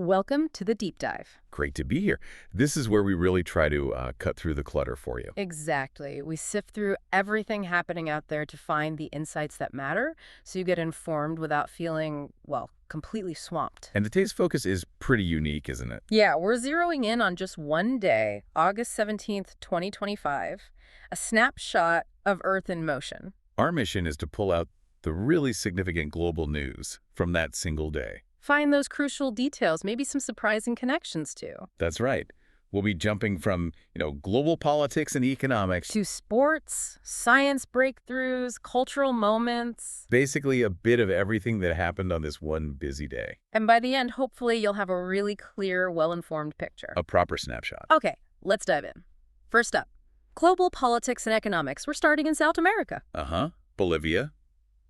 Welcome to the deep dive. Great to be here. This is where we really try to cut through the clutter for you. Exactly. We sift through everything happening out there to find the insights that matter so you get informed without feeling, well, completely swamped. And today's focus is pretty unique, isn't it? Yeah, we're zeroing in on just one day, August 17th, 2025, a snapshot of Earth in motion. Our mission is to pull out the really significant global news from that single day. Find those crucial details, maybe some surprising connections too. That's right. We'll be jumping from, global politics and economics To sports, science breakthroughs, cultural moments. basically a bit of everything that happened on this one busy day. And by the end, hopefully, you'll have a really clear, well-informed picture. A proper snapshot. Okay, let's dive in. First up, global politics and economics. We're starting in South America. Bolivia.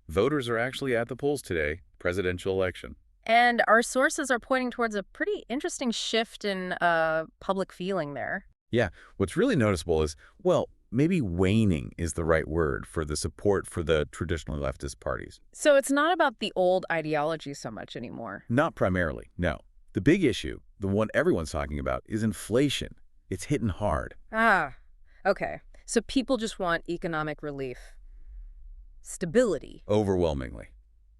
Voters are actually at the polls today. Presidential election. And our sources are pointing towards a pretty interesting shift in public feeling there. Yeah, what's really noticeable is, well, maybe waning is the right word for the support for the traditional leftist parties. So it's not about the old ideology so much anymore. Not primarily, no. The big issue, the one everyone's talking about, is inflation. It's hitting hard. Okay. So people just want economic relief. Stability. Overwhelmingly.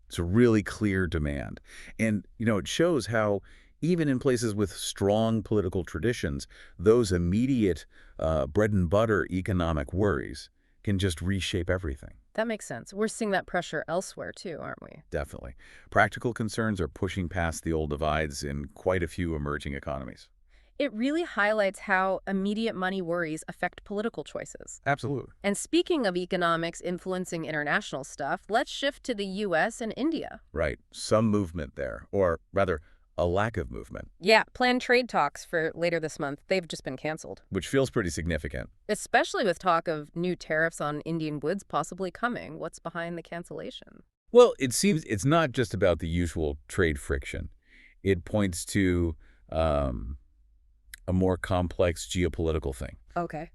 It's a really clear demand. And, it shows how even in places with strong political traditions, those immediate bread and butter economic worries can just reshape everything. That makes sense. We're seeing that pressure elsewhere too, aren't we? Definitely. Practical concerns are pushing past the old divides in quite a few emerging economies. It really highlights how immediate money worries affect political choices. Absolutely. And speaking of economics influencing international stuff, let's shift to the U.S. and India. Right. Some movement there, or rather, a lack of movement. Yeah, planned trade talks for later this month, they've just been canceled. Which feels pretty significant. Especially with talk of new tariffs on Indian goods possibly coming. What's behind the cancellation? Well, it seems it's not just about the usual trade friction. It points to a more complex geopolitical thing. Okay.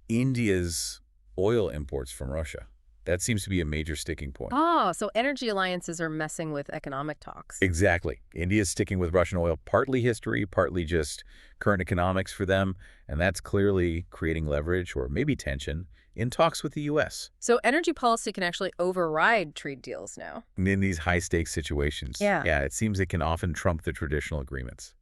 India's oil imports from Russia. That seems to be a major sticking point. Oh, so energy alliances are messing with economic talks. Exactly. India's sticking with Russian oil, partly history, partly just current economics for them, and that's clearly creating leverage or maybe tension in talks with the U.S. So energy policy can actually override trade deals now. And in these high-stakes situations, Yeah, it seems it can often trump the traditional agreements.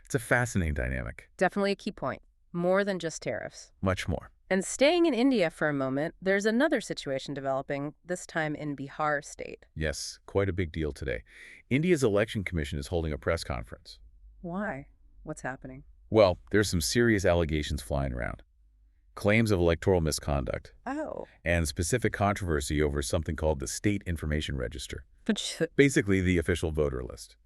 It's a fascinating dynamic. definitely a key point. More than just tariffs. Much more. And staying in India for a moment, there's another situation developing, this time in Bihar state. Yes, quite a big deal today. India's election commission is holding a press conference. Why? What's happening? Well, there's some serious allegations flying around. Claims of electoral misconduct Oh. and specific controversy over something called the State Information Register. But Basically, the official voter list.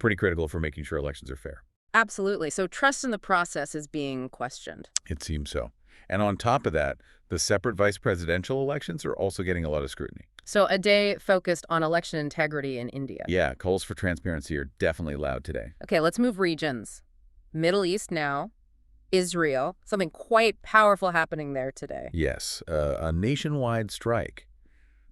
Pretty critical for making sure elections are fair. absolutely. So trust in the process is being questioned. It seems so. And on top of that, the separate vice presidential elections are also getting a lot of scrutiny. So a day focused on election integrity in India. Yeah, calls for transparency are definitely loud today. Okay, let's move regions. Middle East now. Israel. Something quite powerful happening there today. Yes, a nationwide strike.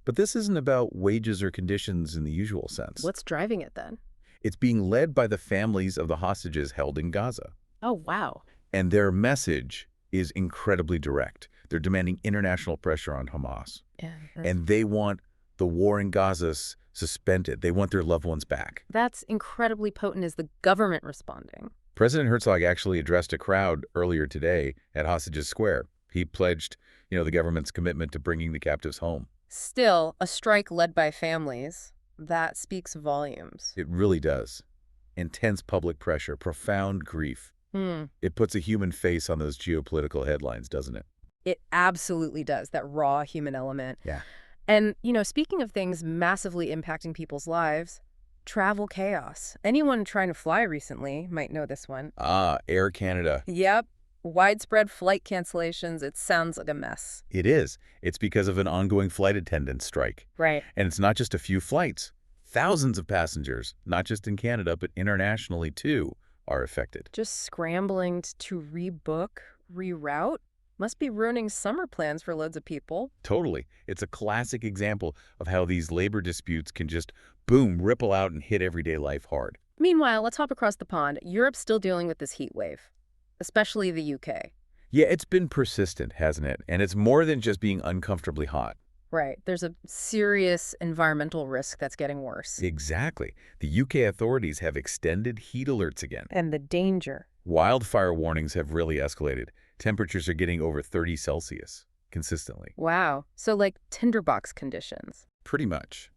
But this isn't about wages or conditions in the usual sense. What's driving it then? It's being led by the families of the hostages held in Gaza. Oh, wow. And their message is incredibly direct. They're demanding international pressure on Hamas. Yeah, And they want the war in Gaza suspended. They want their loved ones back. that's incredibly potent. Is the government responding? President Herzog actually addressed a crowd earlier today at Hostages Square. He pledged, the government's commitment to bringing the captives home. Still, a strike led by families. That speaks volumes. It really does. Intense public pressure, profound grief. It puts a human face on those geopolitical headlines, doesn't it? It absolutely does, that raw human element. Yeah. And, speaking of things massively impacting people's lives, travel chaos. Anyone trying to fly recently might know this one. Air Canada. Yep. Widespread flight cancellations. It sounds like a mess. It is. It's because of an ongoing flight attendant strike. Right. And it's not just a few flights. Thousands of passengers, not just in Canada, but internationally too, are affected. Just scrambling to rebook, reroute. Must be ruining summer plans for loads of people. Totally. It's a classic example of how these labor disputes can just, boom, ripple out and hit everyday life hard. Meanwhile, let's hop across the pond. Europe's still dealing with this heat wave, especially the UK. Yeah, it's been persistent, hasn't it? And it's more than just being uncomfortably hot. Right. There's a serious environmental risk that's getting worse. Exactly. The UK authorities have extended heat alerts again. And the danger. Wildfire warnings have really escalated. Temperatures are getting over 30 Celsius consistently. Wow. So like tinderbox conditions. Pretty much.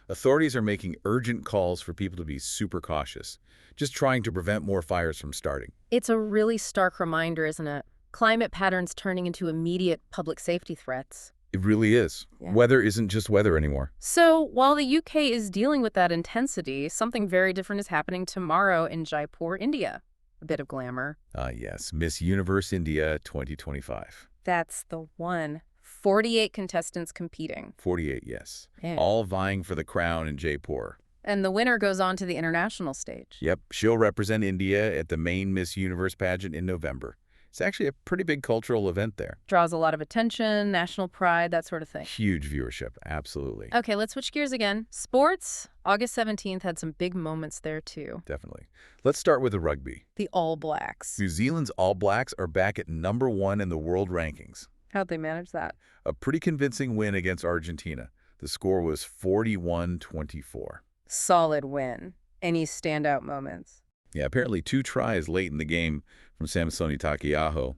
Authorities are making urgent calls for people to be super cautious, just trying to prevent more fires from starting. It's a really stark reminder, isn't it? Climate patterns turning into immediate public safety threats. It really is. Yeah. Weather isn't just weather anymore. So while the UK is dealing with that intensity, something very different is happening tomorrow in Jaipur, India. A bit of glamour. Ah, yes. Miss Universe India 2025. That's the one. 48 contestants competing. 48, yes. Yeah. All vying for the crown in Jaipur. And the winner goes on to the international stage. Yep, she'll represent India at the main Miss Universe pageant in November. It's actually a pretty big cultural event there. Draws a lot of attention, national pride, that sort of thing. Huge viewership, absolutely. Okay, let's switch gears again. Sports. August 17th had some big moments there, too. Definitely. Let's start with the rugby. The All Blacks. New Zealand's All Blacks are back at #1 in the world rankings. How'd they manage that? A pretty convincing win against Argentina. The score was 41-24. Solid win. Any standout moments? Yeah, apparently 2 tries late in the game from Samsoni Takiaho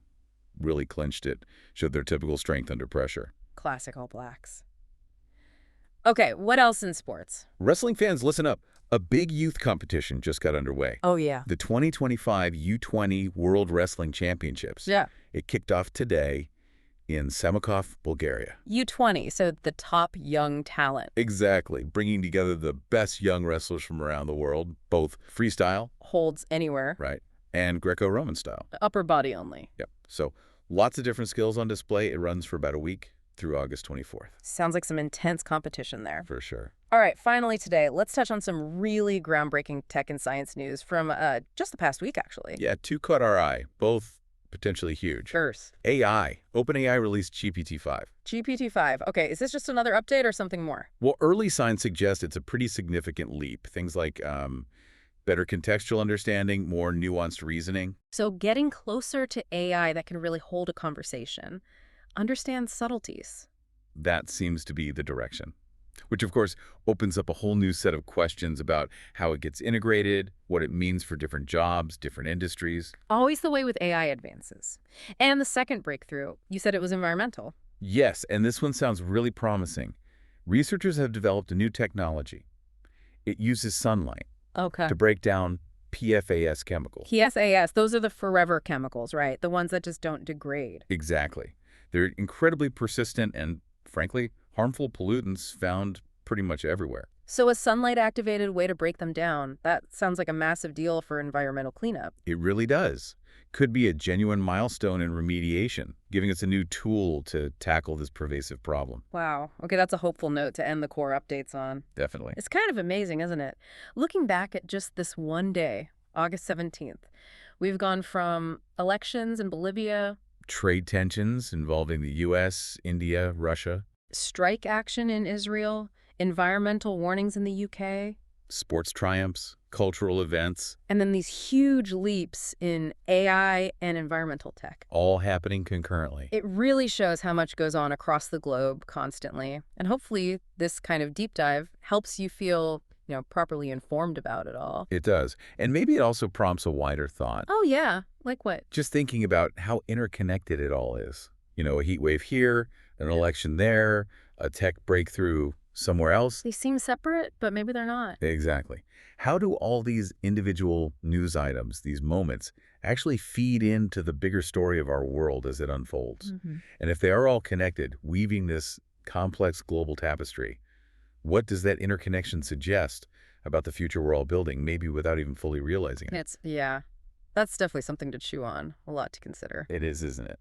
really clinched it, showed their typical strength under pressure. Classic All Blacks. Okay, what else in sports? Wrestling fans, listen up. A big youth competition just got underway. Oh, yeah. The 2025 U20 World Wrestling Championships. Yeah. It kicked off today in Samokov, Bulgaria. U20, so the top young talent. Exactly, bringing together the best young wrestlers from around the world, both freestyle, Holds anywhere. right, and Greco-Roman style. Upper body only. Yep. So lots of different skills on display. It runs for about a week through August 24th. Sounds like some intense competition there. For sure. All right, finally today, let's touch on some really groundbreaking tech and science news from just the past week, actually. Yeah, 2 caught our eye, both potentially huge. First, AI. OpenAI released GPT-5. GPT-5. Okay, is this just another update or something more? Well, early signs suggest it's a pretty significant leap. Things like better contextual understanding, more nuanced reasoning. So getting closer to AI that can really hold a conversation, understand subtleties. That seems to be the direction. Which, of course, opens up a whole new set of questions about how it gets integrated, what it means for different jobs, different industries. Always the way with AI advances. And the second breakthrough, you said it was environmental. Yes, and this one sounds really promising. Researchers have developed a new technology. It uses sunlight Okay. to break down PFAS chemicals. PFAS, those are the forever chemicals, right? The ones that just don't degrade. Exactly. They're incredibly persistent and, frankly, harmful pollutants found pretty much everywhere. So a sunlight-activated way to break them down, that sounds like a massive deal for environmental cleanup. It really does. Could be a genuine milestone in remediation, giving us a new tool to tackle this pervasive problem. Wow. Okay, that's a hopeful note to end the core updates on. Definitely. It's kind of amazing, isn't it? Looking back at just this one day, August 17th, we've gone from elections in Bolivia, Trade tensions involving the U.S., India, Russia, strike action in Israel, environmental warnings in the UK, sports triumphs, cultural events, and then these huge leaps in AI and environmental tech. all happening concurrently. It really shows how much goes on across the globe constantly. And hopefully this kind of deep dive helps you feel, properly informed about it all. It does. And maybe it also prompts a wider thought. Oh, yeah. Like what? Just thinking about how interconnected it all is. A heat wave here, an election there, a tech breakthrough somewhere else. They seem separate, but maybe they're not. Exactly. How do all these individual news items, these moments, actually feed into the bigger story of our world as it unfolds? And if they are all connected, weaving this complex global tapestry, what does that interconnection suggest about the future we're all building, maybe without even fully realizing it? Yeah, that's definitely something to chew on, a lot to consider. It is, isn't it?